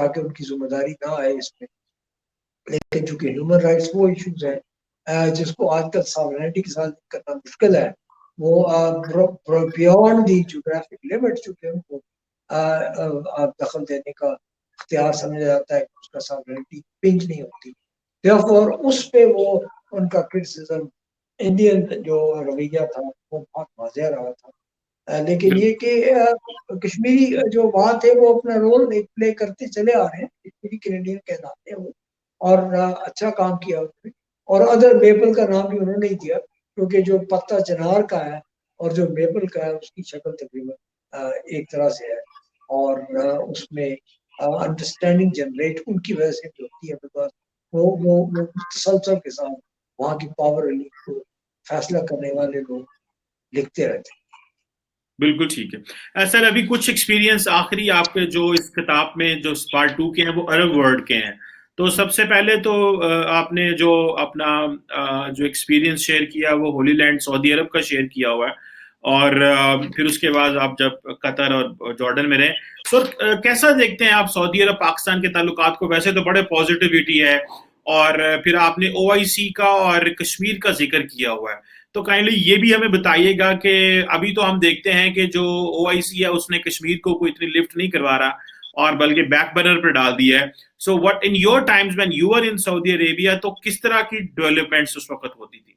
تاکہ ان کی ذمہ داری نہ آئے اس میں. لیکن چونکہ ہیومن رائٹس وہ ایشوز ہیں جس کو آج کل ساورینٹی کے ساتھ کرنا مشکل ہے, وہ بیونڈ دی جیوگرافک لمٹ, چونکہ ان کو دخل دینے کا اختیار سمجھا جاتا ہے کہ اس کا ساورینٹی پنج نہیں ہوتی. therefore اس پہ وہ ان کا کرٹیسزم انڈین جو رویہ تھا وہ بہت واضح رہا تھا. لیکن یہ کہ کشمیری جو بات ہے وہ اپنا رول پلے کرتے چلے آ رہے ہیں, کشمیری کینیڈین کہلاتے ہیں وہ, اور اچھا کام کیا انہوں نے. اور ادر میپل کا نام بھی انہوں نے دیا, کیونکہ جو پتا چنار کا ہے اور جو میپل کا ہے اس کی شکل تقریباً ایک طرح سے ہے, اور اس میں انڈرسٹینڈنگ جنریٹ ان کی وجہ سے بھی ہوتی ہے, بیکاز وہ تسلسل کے ساتھ وہاں کی پاور ایلیٹ کو فیصلہ کرنے والے لوگ لکھتے رہتے ہیں. بالکل ٹھیک ہے سر. ابھی کچھ ایکسپیرینس آخری آپ کے جو اس کتاب میں جو پارٹ 2 کے ہیں وہ عرب ورلڈ کے ہیں. تو سب سے پہلے تو آپ نے جو اپنا جو ایکسپیرینس شیئر کیا وہ ہولی لینڈ سعودی عرب کا شیئر کیا ہوا ہے, اور پھر اس کے بعد آپ جب قطر اور جارڈن میں رہے. سر کیسا دیکھتے ہیں آپ سعودی عرب پاکستان کے تعلقات کو؟ ویسے تو بڑے پازیٹیوٹی ہے, اور پھر آپ نے او آئی سی کا اور کشمیر کا ذکر کیا ہوا ہے. تو کائنڈلی یہ بھی ہمیں بتائیے گا کہ ابھی تو ہم دیکھتے ہیں کہ جو او آئی سی ہے اس نے کشمیر کو کوئی اتنی لفٹ نہیں کروا رہا, اور بلکہ بیک برنر پہ ڈال دیا ہے. So what in your times when you are in Saudi Arabia, تو کس طرح کی ڈیولپمنٹس اس وقت ہوتی تھی؟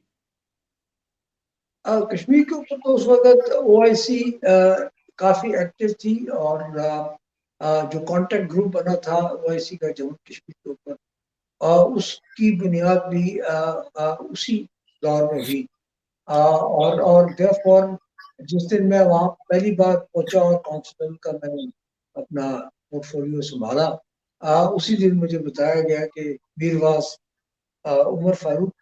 کشمیر کے اوپر تو اس وقت او آئی سی کافی ایکٹیو تھی, اور جو کانٹیکٹ گروپ بنا تھا او آئی سی کا جموں کشمیر کے اوپر, اس کی بنیاد بھی اسی دور میں ہوئی. اور therefore جس دن میں وہاں پہلی بار پہنچا اور کونسل کا میں نے اپنا پورٹ فولیو سنبھالا, اسی دن مجھے بتایا گیا کہ میرواس عمر فاروق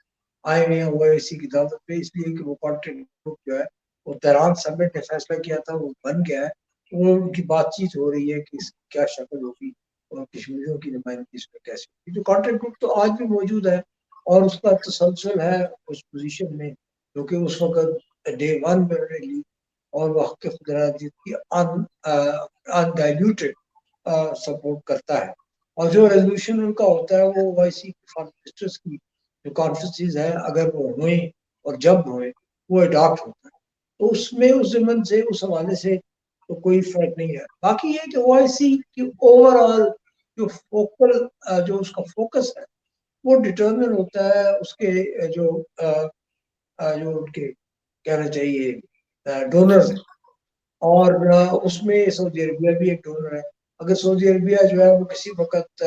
آئے ہوئے ہیں او آئی سی کی دعوت پہ, اس لیے کہ وہ کانٹیکٹ گروپ جو ہے وہ تہران سمٹ نے فیصلہ کیا تھا وہ بن گیا ہے. وہ ان کی بات چیت ہو رہی ہے کہ اس کی کیا شکل ہوگی اور کشمیریوں کی نمائندگی اس میں کیسے ہوگی. جو کانٹیکٹ گروپ تو آج بھی موجود ہے اور اس کا تسلسل ہے اس پوزیشن میں, جو کہ اس وقت ڈے ون میں انہوں نے لی, اور وہ حق خدا کی انڈائلیوٹیڈ سپورٹ کرتا ہے. اور جو ریزولوشن ان کا ہوتا ہے وہ وائی سی فارم منسٹرز کی جو کانفرنسز ہیں اگر وہ ہوئیں اور جب ہوئیں وہ اڈاپٹ ہوتا ہے. تو اس میں اس ضمن سے اس حوالے سے تو کوئی فرق نہیں ہے. باقی یہ کہ او آئی سی کی اوور آل جو فوکل جو اس کا فوکس ہے وہ ڈٹرمن ہوتا ہے اس کے جو ان کے کہنا چاہیے ڈونرز ہیں, اور اس میں سعودی عربیہ بھی ایک ڈونر ہے. اگر سعودی عربیہ جو ہے وہ کسی وقت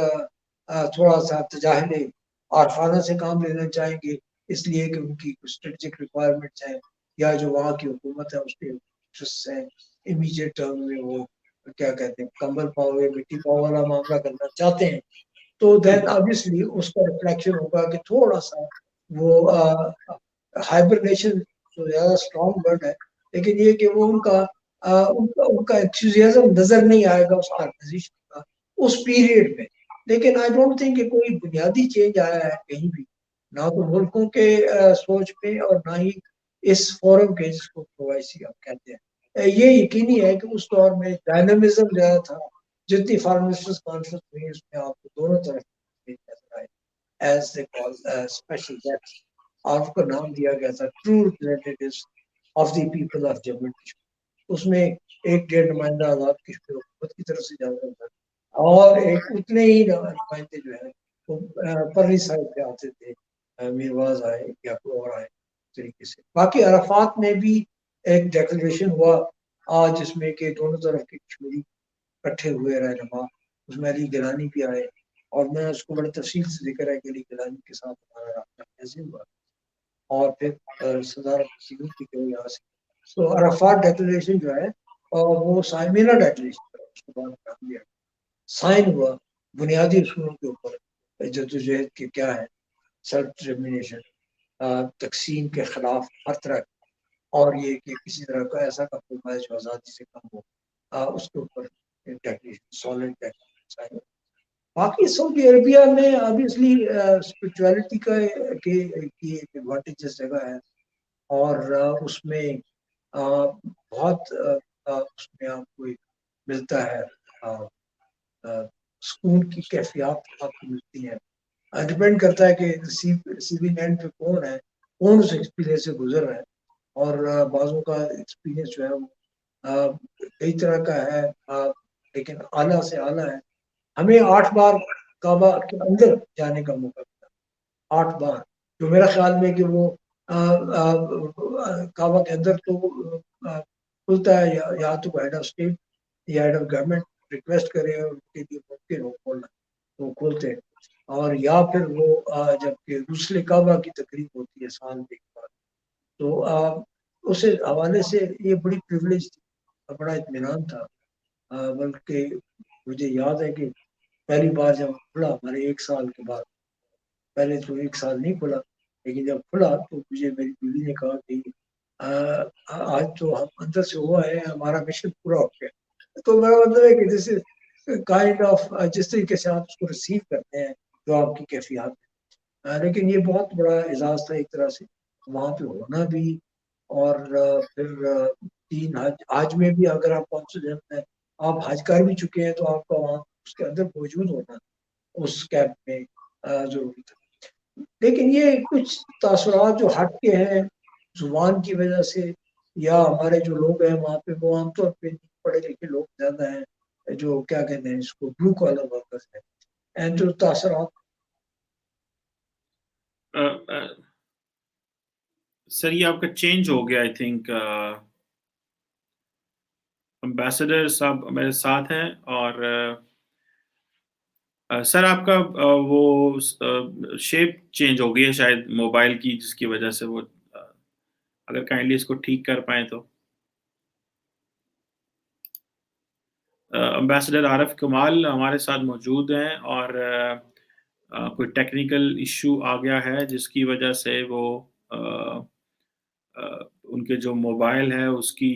تھوڑا سا تجاہل عارفانہ سے کام لینا چاہیں گے اس لیے کہ ان کی اسٹریٹجک ریکوائرمنٹس ہیں یا جو وہاں کی حکومت ہے اس کے انٹرسٹ ہیں, امیجیٹ ٹرم میں وہ کیا کہتے ہیں کمبل پاؤ مٹی پاؤ والا معاملہ کرنا چاہتے ہیں, تو دین آبویسلی اس کا ریفلیکشن ہوگا کہ تھوڑا سا وہ ہائبرنیشن تو زیادہ اسٹرانگ ورڈ ہے, لیکن یہ کہ وہ ان کا انتھوزیازم نظر نہیں آئے گا اس آرگنائزیشن کا اس پیریڈ میں. لیکن آئی ڈونٹ تھنک کہ کوئی بنیادی چینج آیا ہے کہیں بھی, نہ تو ملکوں کے سوچ پہ اور نہ ہی اس فورم کے جس کو او آئی سی آپ کہتے ہیں. یہ یقینی ہے کہ اس دور میں ڈائنامزم زیادہ تھا. جتنی فارم منسٹرز کانفرنس ہوئی اس میں آپ کو دونوں طرف نظر آئے as they call special guest, آپ کا نام دیا گیا تھا true representatives of the people of Jammu and Kashmir. اس میں ایک ڈیڑھ نمائندہ آزاد کشمیر حکومت کی طرف سے جاتا تھا, اور ایک اتنے ہی نمائندے جو ہے وہ پرلی سائڈ پہ آتے تھے, میرواز آئے یا کوئی اور آئے طریقے سے. باقی عرفات میں بھی ایک ڈیکلریشن ہوا جس میں کہ دونوں طرف کے کشمیری اکٹھے ہوئے رہنما, اس میں علی گیلانی بھی آئے, اور میں اس کو بڑے تفصیل سے ذکر ہے کہ علی گیلانی کے ساتھ ہمارا رابطہ کیسے ہوا, اور پھر صدارت سیکورٹی کے یہاں سے. تو عرفات ڈیکلریشن جو ہے اور وہ سائمینہ ڈیکلریشن اس کے بعد نام لیا سائن ہوا بنیادی اصولوں کے اوپر جدوجہد کے کیا ہے, سیلف ڈٹرمنیشن, تقسیم کے خلاف ہر طرح, اور یہ کہ کسی طرح کا ایسا کمپرومائز جو آزادی سے کم ہو, اس کے اوپر سالڈ ڈیکلریشن. باقی سعودی عربیہ میں آبویسلی اسپرچویلٹی کا ایڈوانٹیجز جگہ ہے, اور اس میں بہت اس میں آپ کو ملتا ہے سکون کی کیفیات آپ کو ملتی ہیں. ڈپینڈ کرتا ہے کہ ریسیونگ اینڈ پہ کون ہے, کون اس ایکسپیرینس سے گزر رہا ہے. اور بعضوں کا ایکسپیرینس جو ہے وہ کئی طرح کا ہے, لیکن اعلیٰ سے اعلیٰ ہے. ہمیں 8 بار کعبہ کے اندر جانے کا موقع ملا, 8 بار, جو میرا خیال میں کہ وہ کعبہ کے اندر تو کھلتا ہے یا تو ہیڈ آف اسٹیٹ یا ہیڈ آف گورنمنٹ ریکویسٹ کرے اور ان کے لیے ممکن ہو کھولنا تو کھولتے ہیں, اور یا پھر وہ جب کہ غسل کعبہ کی تقریب ہوتی ہے سال کے بعد, تو اس حوالے سے یہ بڑی پریولیج تھی, بڑا اطمینان تھا. بلکہ مجھے یاد ہے کہ پہلی بار جب کھلا ہمارے 1 سال کے بعد, پہلے تو 1 سال نہیں کھلا, لیکن جب کھلا تو مجھے میری بیوی نے کہا کہ آج تو ہم اندر سے ہوا ہے, ہمارا مشن پورا ہو گیا. تو میرا مطلب ہے کہ جیسے کائنڈ آف جس طریقے سے آپ اس کو ریسیو کرتے ہیں جو آپ کی کیفیات ہے. لیکن یہ بہت بڑا اعزاز تھا ایک طرح سے وہاں پہ ہونا بھی, اور پھر 3 حج میں بھی اگر آپ آپ حج کر بھی چکے ہیں تو آپ کا وہاں اس کے اندر موجود ہونا اس کیمپ میں ضروری تھا. لیکن یہ کچھ تاثرات جو ہٹ کے ہیں زبان کی وجہ سے, یا ہمارے جو لوگ ہیں وہاں پہ وہ عام طور پہ پڑھے لکھے لوگ زیادہ ہیں, جو کیا کہتے ہیں اس کو بلو کالر ورکرز ہیں, جو تاثرات. سر یہ آپ کا چینج ہو گیا, آئی تھنک امبیسڈر صاحب میرے ساتھ ہیں, اور سر آپ کا وہ شیپ چینج ہو گئی ہے شاید موبائل کی, جس کی وجہ سے وہ اگر کائنڈلی اس کو ٹھیک کر پائیں تو. امبیسڈر عارف کمال ہمارے ساتھ موجود ہیں, اور کوئی ٹیکنیکل ایشو آ گیا ہے جس کی وجہ سے وہ ان کے جو موبائل ہے اس کی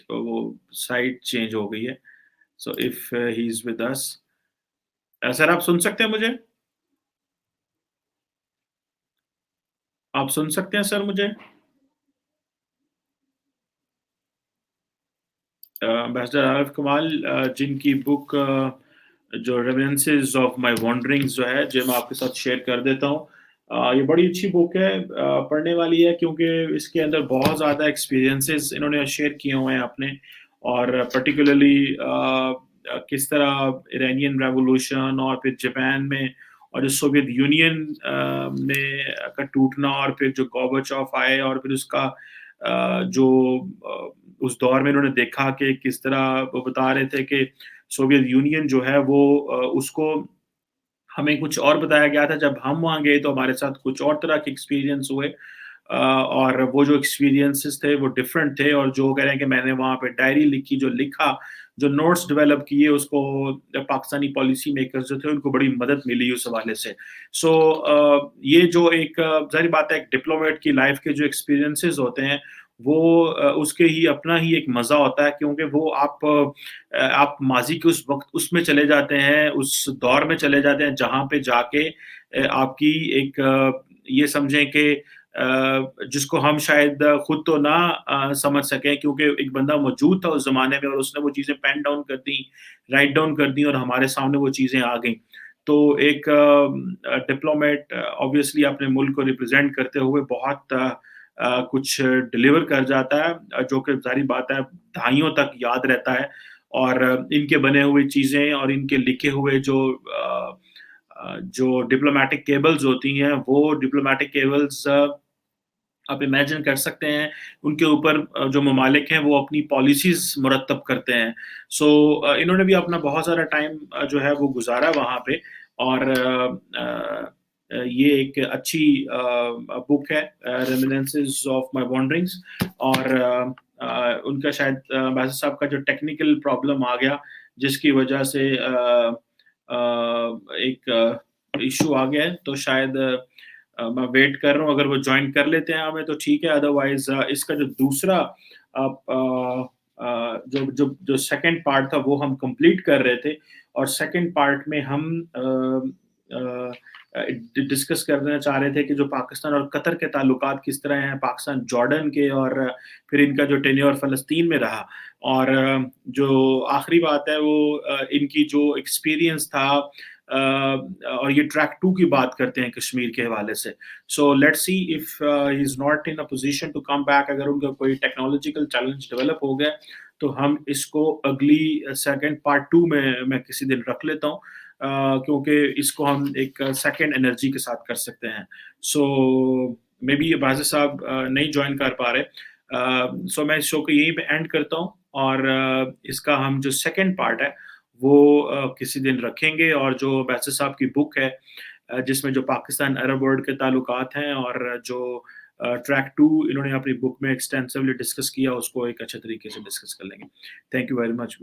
وہ سائٹ چینج ہو گئی ہے. So if he is with us, سر آپ سن سکتے ہیں مجھے؟ آپ سن سکتے ہیں سر مجھے؟ امبیسڈر عارف کمال جن کی بک جو ریمننسز آف مائی وانڈرنگز جو ہے, جو میں آپ کے ساتھ شیئر کر دیتا ہوں. یہ بڑی اچھی بک ہے, پڑھنے والی ہے, کیونکہ اس کے اندر بہت زیادہ ایکسپیرینسز انہوں نے شیئر کیے ہوئے ہیں اپنے, اور پرٹیکولرلی کس طرح ایرانین ریولوشن اور پھر جاپان میں اور جو سوویت یونین میں کا ٹوٹنا, اور پھر جو گورباچوف آئے, اور پھر اس کا جو اس دور میں انہوں نے دیکھا کہ کس طرح وہ بتا رہے تھے کہ سوویت یونین جو ہے وہ اس کو ہمیں کچھ اور بتایا گیا تھا, جب ہم وہاں گئے تو ہمارے ساتھ کچھ اور طرح کے ایکسپیرینس ہوئے, اور وہ جو ایکسپیرینسز تھے وہ ڈفرینٹ تھے. اور جو کہہ رہے ہیں کہ میں نے وہاں پہ ڈائری لکھی, جو لکھا, جو نوٹس ڈیولپ کیے, اس کو پاکستانی پالیسی میکرز جو تھے ان کو بڑی مدد ملی اس حوالے سے. سو یہ جو ایک ظاہر بات ہے ایک ڈپلومیٹ کی لائف کے جو ایکسپیرینسز ہوتے ہیں وہ اس کے ہی اپنا ہی ایک مزہ ہوتا ہے, کیونکہ وہ آپ ماضی کے اس وقت اس میں چلے جاتے ہیں, اس دور میں چلے جاتے ہیں جہاں پہ جا کے آپ کی ایک یہ سمجھیں کہ جس کو ہم شاید خود تو نہ سمجھ سکیں, کیونکہ ایک بندہ موجود تھا اس زمانے میں اور اس نے وہ چیزیں پین ڈاؤن کر دیں, رائٹ ڈاؤن کر دیں, اور ہمارے سامنے وہ چیزیں آ گئیں. تو ایک ڈپلومیٹ آبویسلی اپنے ملک کو ریپرزینٹ کرتے ہوئے بہت کچھ ڈلیور کر جاتا ہے, جو کہ ظاہری بات ہے دہائیوں تک یاد رہتا ہے. اور ان کے بنے ہوئے چیزیں اور ان کے لکھے ہوئے جو ڈپلومیٹک کیبلز ہوتی ہیں, وہ ڈپلومیٹک کیبلز آپ امیجن کر سکتے ہیں ان کے اوپر جو ممالک ہیں وہ اپنی پالیسیز مرتب کرتے ہیں. سو انہوں نے بھی اپنا بہت سارا ٹائم جو ہے وہ گزارا وہاں پہ, اور یہ ایک اچھی بک ہے, ریمننسز آف مائی وانڈرنگز. اور ان کا شاید باسط صاحب کا جو ٹیکنیکل پرابلم آ گیا جس کی وجہ سے ایک ایشو آ گیا ہے, تو شاید میں ویٹ کر رہا ہوں, اگر وہ جوائن کر لیتے ہیں ہمیں تو ٹھیک ہے, ادروائز اس کا جو دوسرا جو سیکنڈ پارٹ تھا وہ ہم کمپلیٹ کر رہے تھے, اور سیکنڈ پارٹ میں ہم ڈسکس کرنا چاہ رہے تھے کہ جو پاکستان اور قطر کے تعلقات کس طرح ہیں، پاکستان جارڈن کے، اور پھر ان کا جو ٹینیور فلسطین میں رہا، اور جو آخری بات ہے وہ ان کی جو ایکسپیرینس تھا، اور یہ ٹریک 2 کی بات کرتے ہیں کشمیر کے حوالے سے. So let see if he is not in a position to come back. اگر ان کا کوئی ٹیکنالوجیکل چیلنج ڈیولپ ہو گیا تو ہم اس کو اگلی سیکنڈ پارٹ 2 میں کسی دن رکھ لیتا ہوں، کیونکہ اس کو ہم ایک سیکنڈ انرجی کے ساتھ کر سکتے ہیں. سو مے بی بازی صاحب نہیں جوائن کر پا رہے، سو میں اس شو کو یہیں پہ اینڈ کرتا ہوں، اور اس کا ہم جو سیکنڈ پارٹ ہے وہ کسی دن رکھیں گے. اور جو باسط صاحب کی بک ہے جس میں جو پاکستان عرب ورلڈ کے تعلقات ہیں، اور جو ٹریک 2 انہوں نے اپنی بک میں ایکسٹینسولی ڈسکس کیا، اس کو ایک اچھے طریقے سے ڈسکس کر لیں گے. Thank you very much.